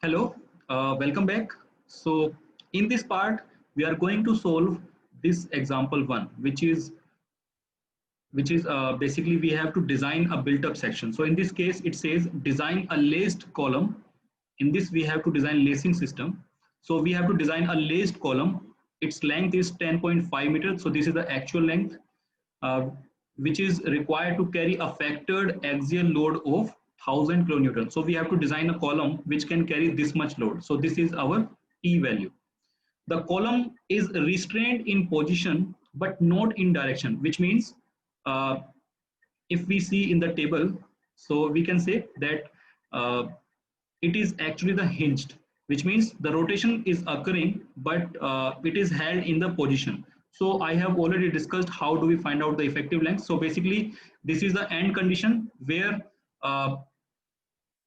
Hello, welcome back. So in this part, we are going to solve this example one, which is basically we have to design a built-up section. So in this case, it says design a laced column. In this, we have to design lacing system. So we have to design a laced column. Its length is 10.5 meters. So this is the actual length, uh, which is required to carry a factored axial load of 1000 kilonewton. So we have to design a column which can carry this much load. So this is our P value. The column is restrained in position but not in direction, which means uh, if we see in the table, so we can say that uh, it is actually the hinged, which means the rotation is occurring but it is held in the position. So I have already discussed how do we find out the effective length. So basically this is the end condition where uh,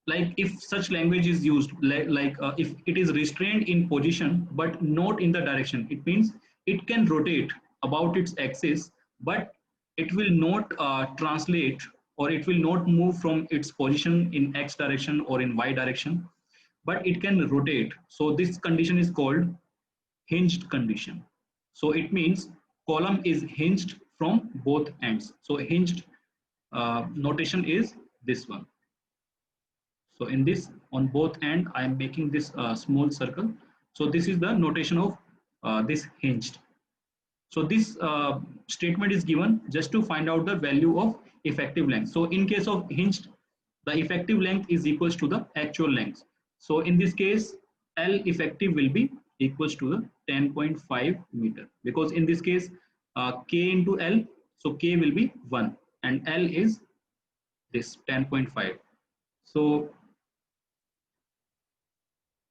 like if such language is used, like if it is restrained in position but not in the direction, it means it can rotate about its axis but it will not translate, or it will not move from its position in x direction or in y direction, but it can rotate. So this condition is called hinged condition. So it means column is hinged from both ends. So hinged notation is this one. So in this, on both end, I am making this small circle. So this is the notation of this hinged. So this statement is given just to find out the value of effective length. So in case of hinged, the effective length is equals to the actual length. So in this case, L effective will be equals to the 10.5 meter, because in this case, K into L, so K will be 1 and L is this 10.5. So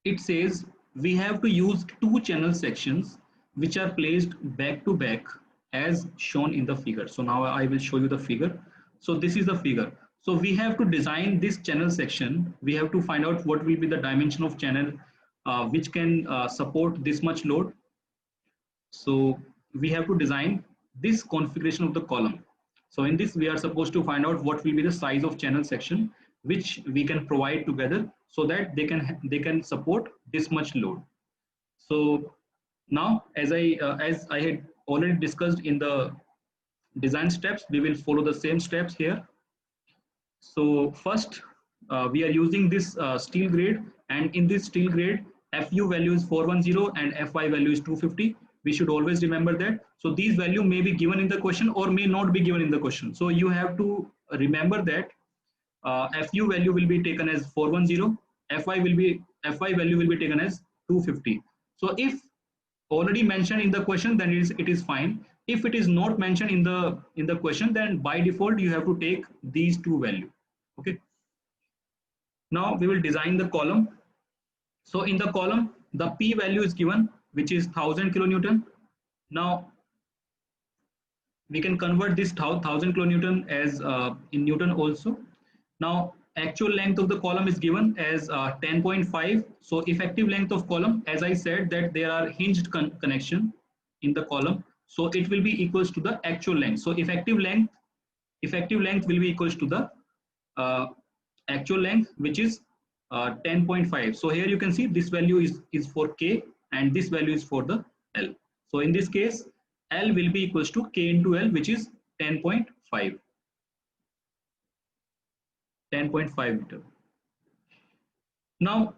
it says we have to use two channel sections which are placed back to back as shown in the figure. So now I will show you the figure. So this is the figure. So we have to design this channel section. We have to find out what will be the dimension of channel which can support this much load. So we have to design this configuration of the column. So in this, we are supposed to find out what will be the size of channel section which we can provide together so that they can support this much load. So now, as I had already discussed in the design steps, we will follow the same steps here. So first, we are using this steel grade, and in this steel grade, FU value is 410 and FY value is 250. We should always remember that. So these value may be given in the question or may not be given in the question. So you have to remember that FU value will be taken as 410, FY value will be taken as 250. So if already mentioned in the question, then it is fine. If it is not mentioned in the question, then by default you have to take these two values. Okay. Now we will design the column. So in the column, the P value is given, which is 1000 kilonewton. Now we can convert this 1000 kilonewton as in Newton also. Now actual length of the column is given as 10.5. So effective length of column, as I said that there are hinged connection in the column, so it will be equals to the actual length. So effective length will be equals to the uh, actual length, which is 10.5. So here you can see this value is for K and this value is for the L. So in this case, L will be equals to K into L, which is 10.5 meter. Now,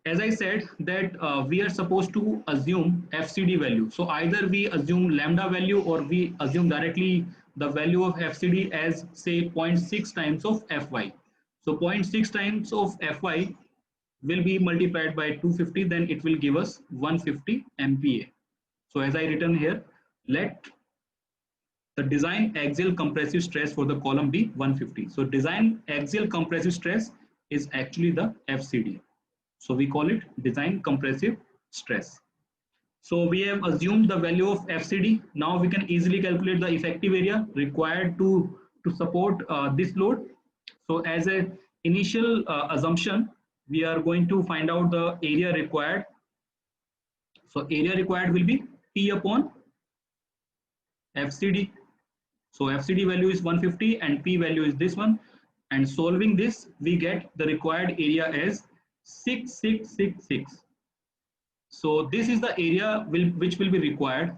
as I said that we are supposed to assume FCD value. So either we assume lambda value or we assume directly the value of FCD as say 0.6 times of Fy. So 0.6 times of Fy will be multiplied by 250, then it will give us 150 MPa. So as I written here, let the design axial compressive stress for the column be 150. So design axial compressive stress is actually the FCD. So we call it design compressive stress. So we have assumed the value of FCD. Now we can easily calculate the effective area required to support this load. So as an initial assumption, we are going to find out the area required. So area required will be P upon FCD. So FCD value is 150 and P value is this one. And solving this, we get the required area as 6666. So this is the area which will be required.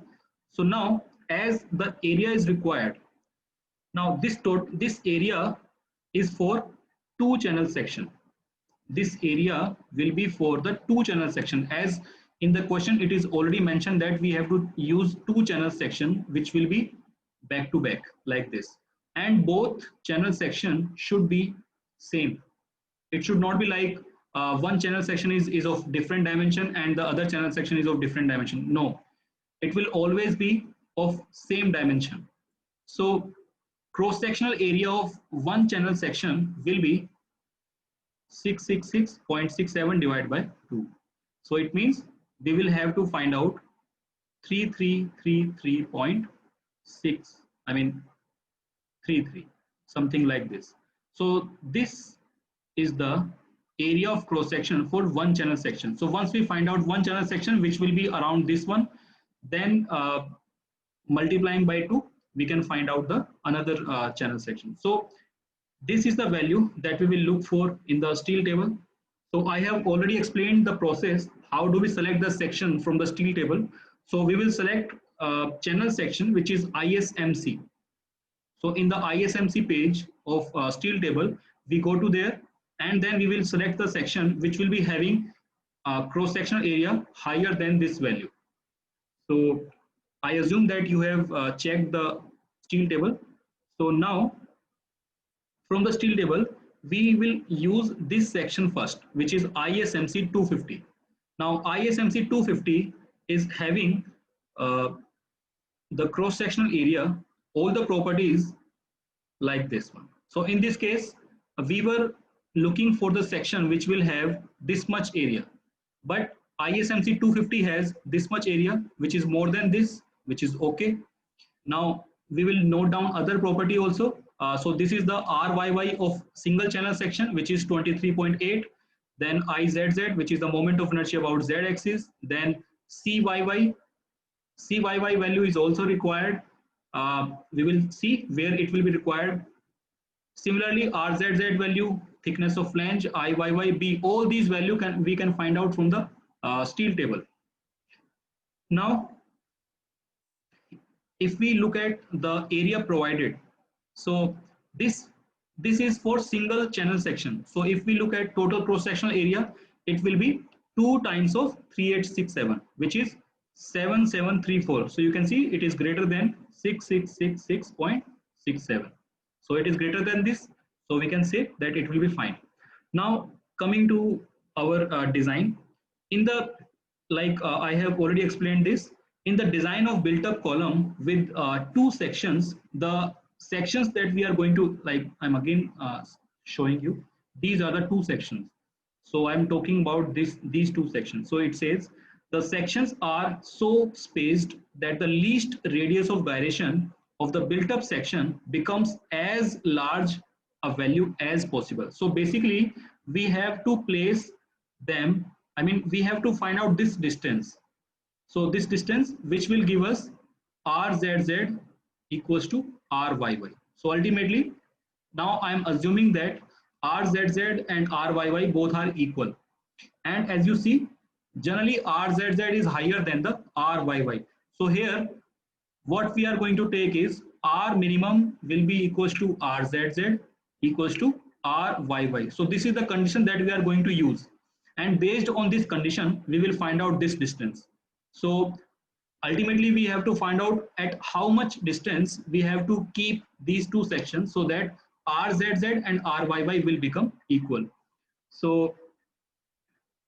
So now as the area is required, now this area is for two channel section. This area will be for the two channel section, as in the question it is already mentioned that we have to use two channel section which will be back to back like this, and both channel section should be same. It should not be like one channel section is of different dimension and the other channel section is of different dimension. No, it will always be of same dimension. So cross sectional area of one channel section will be 666.67 divided by 2. So it means we will have to find out 3333.6, I mean 33, something like this. So this is the area of cross section for one channel section. So once we find out one channel section, which will be around this one, then multiplying by 2, we can find out the another channel section. So this is the value that we will look for in the steel table. So I have already explained the process. How do we select the section from the steel table? So we will select channel section which is ISMC. So in the ISMC page of steel table, we go to there and then we will select the section which will be having cross sectional area higher than this value. So I assume that you have checked the steel table. So now from the steel table, we will use this section first, which is ISMC 250. Now ISMC 250 is having the cross sectional area, all the properties like this one. So in this case, we were looking for the section which will have this much area, but ISMC 250 has this much area, which is more than this, which is okay. Now we will note down other property also. So this is the RYY of single channel section, which is 23.8. Then IZZ, which is the moment of inertia about Z axis. Then CYY value is also required. We will see where it will be required. Similarly, RZZ value, thickness of flange, IYYB, all these value we can find out from the steel table. Now, if we look at the area provided, so this is for single channel section. So if we look at total cross sectional area, it will be 2 times of 3867, which is 7734. So you can see it is greater than 6666.67. So it is greater than this. So we can say that it will be fine. Now coming to our design, in the I have already explained this. In the design of built-up column with two sections, the sections that we are going to, I'm again showing you, these are the two sections. So I'm talking about these two sections. So it says the sections are so spaced that the least radius of gyration of the built-up section becomes as large a value as possible. So basically, we have to place them. I mean, we have to find out this distance. So this distance, which will give us RZZ equals to RYY. So ultimately, now I am assuming that RZZ and RYY both are equal. And as you see, generally RZZ is higher than the RYY. So here, what we are going to take is R minimum will be equals to RZZ equals to RYY. So this is the condition that we are going to use. And based on this condition, we will find out this distance. So ultimately, we have to find out at how much distance we have to keep these two sections so that RZZ and RYY will become equal. So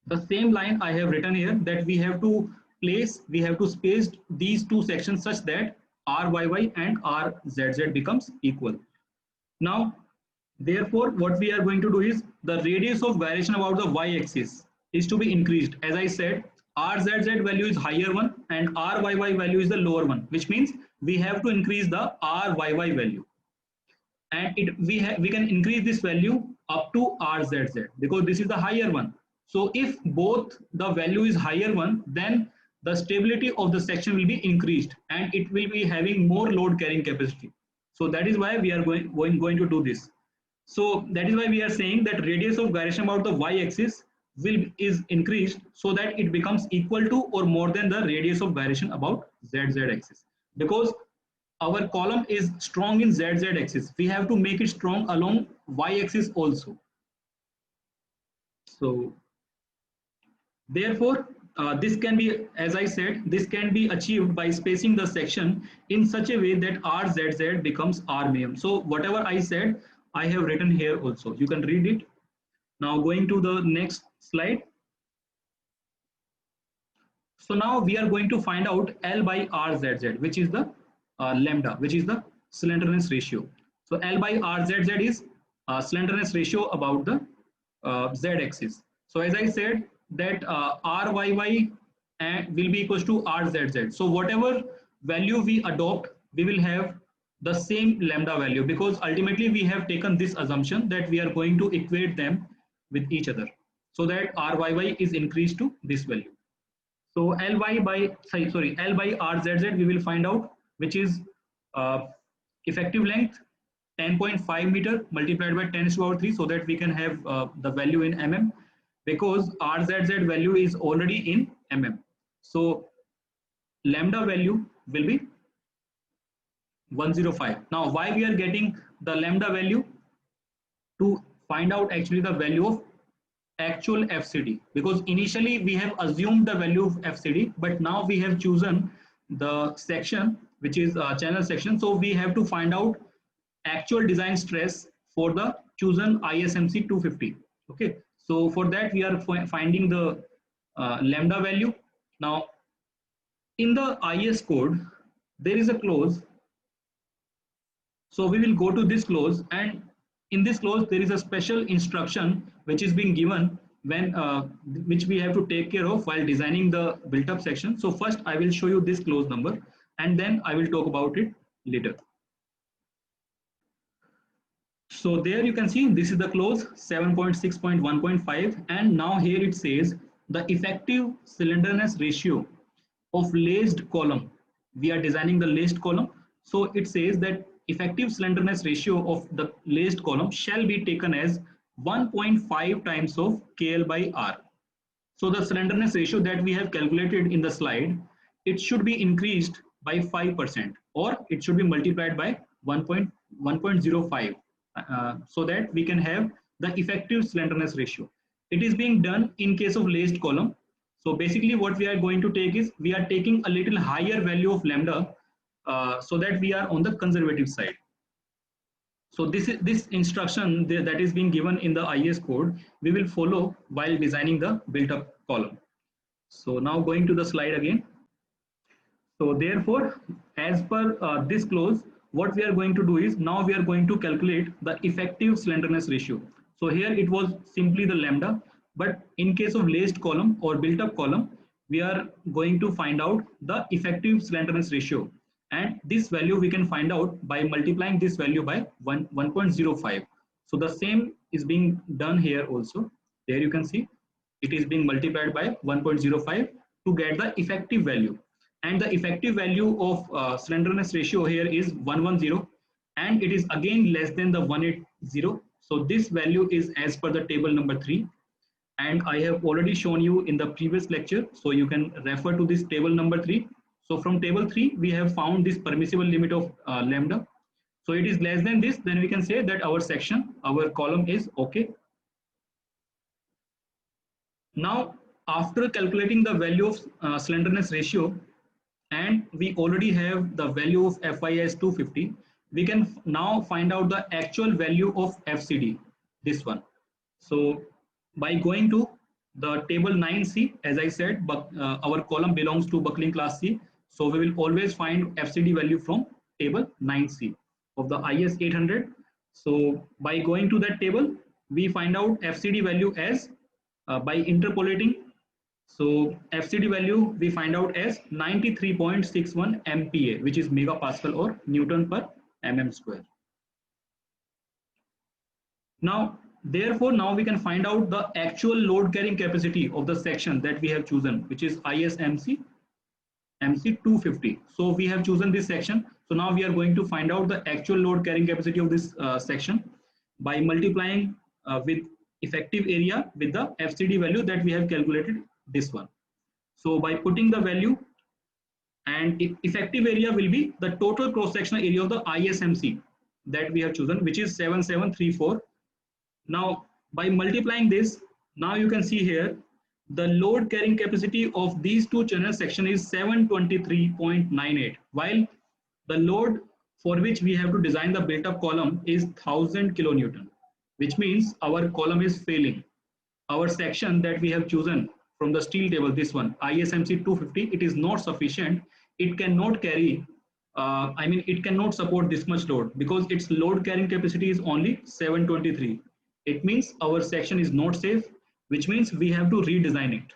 the same line I have written here, that we have to space these two sections such that RYY and RZZ becomes equal. Now, therefore, what we are going to do is the radius of gyration about the y-axis is to be increased. As I said, RZZ value is higher one and RYY value is the lower one, which means we have to increase the RYY value. And we can increase this value up to RZZ because this is the higher one. So if both the value is higher one, then the stability of the section will be increased and it will be having more load carrying capacity. So that is why we are going to do this. So that is why we are saying that radius of gyration about the y-axis will is increased so that it becomes equal to or more than the radius of variation about ZZ axis. Because our column is strong in ZZ axis, we have to make it strong along Y axis also. So therefore, this can be, as I said, this can be achieved by spacing the section in such a way that RZZ becomes R minimum. So whatever I said, I have written here also. You can read it. Now going to the next slide. So now we are going to find out L by RZZ, which is the lambda, which is the slenderness ratio. So L by RZZ is slenderness ratio about the Z axis. So as I said that RYY will be equals to RZZ. So whatever value we adopt, we will have the same lambda value, because ultimately we have taken this assumption that we are going to equate them with each other so that RYY is increased to this value. So Ly by L by RZZ we will find out, which is effective length 10.5 meter multiplied by 10 to the power 3, so that we can have the value in mm, because RZZ value is already in mm. So lambda value will be 105. Now why we are getting the lambda value? To find out actually the value of actual FCD, because initially we have assumed the value of FCD, but now we have chosen the section which is channel section, so we have to find out actual design stress for the chosen ISMC 250. Okay, so for that we are finding the lambda value. Now in the IS code there is a clause, so we will go to this clause, and in this clause there is a special instruction which is being given when which we have to take care of while designing the built up section. So first I will show you this clause number and then I will talk about it later. So there you can see this is the clause 7.6.1.5, and now here it says the effective slenderness ratio of laced column. We are designing the laced column, so it says that effective slenderness ratio of the laced column shall be taken as 1.5 times of KL by R. So the slenderness ratio that we have calculated in the slide, it should be increased by 5%, or it should be multiplied by 1.05 so that we can have the effective slenderness ratio. It is being done in case of laced column. So basically what we are going to take is we are taking a little higher value of lambda so that we are on the conservative side. So this instruction that is being given in the IS code, we will follow while designing the built up column. So now going to the slide again. So therefore, as per this clause, what we are going to do is now we are going to calculate the effective slenderness ratio. So here it was simply the lambda, but in case of laced column or built up column, we are going to find out the effective slenderness ratio. And this value we can find out by multiplying this value by 1.05. So the same is being done here also. There you can see it is being multiplied by 1.05 to get the effective value. And the effective value of slenderness ratio here is 110, and it is again less than the 180. So this value is as per the table number 3, and I have already shown you in the previous lecture, so you can refer to this table number 3. So from table 3 we have found this permissible limit of lambda. So it is less than this, then we can say that our section, our column is okay. Now after calculating the value of slenderness ratio, and we already have the value of FIS 250, we can now find out the actual value of FCD, this one. So by going to the table 9C, as I said, but our column belongs to buckling class C, so we will always find FCD value from table 9C of the IS 800. So by going to that table, we find out FCD value as by interpolating. So FCD value we find out as 93.61 MPa, which is megapascal or Newton per mm square. Now, therefore, now we can find out the actual load carrying capacity of the section that we have chosen, which is ISMC MC 250. So we have chosen this section. So now we are going to find out the actual load carrying capacity of this section by multiplying with effective area with the FCD value that we have calculated, this one. So by putting the value, and effective area will be the total cross-sectional area of the ISMC that we have chosen, which is 7734. Now by multiplying this, now you can see here the load carrying capacity of these two channel section is 723.98, while the load for which we have to design the built up column is 1000 kilonewton, which means our column is failing. Our section that we have chosen from the steel table, this one ISMC 250, it is not sufficient. It cannot carry, it cannot support this much load because its load carrying capacity is only 723. It means our section is not safe, which means we have to redesign it.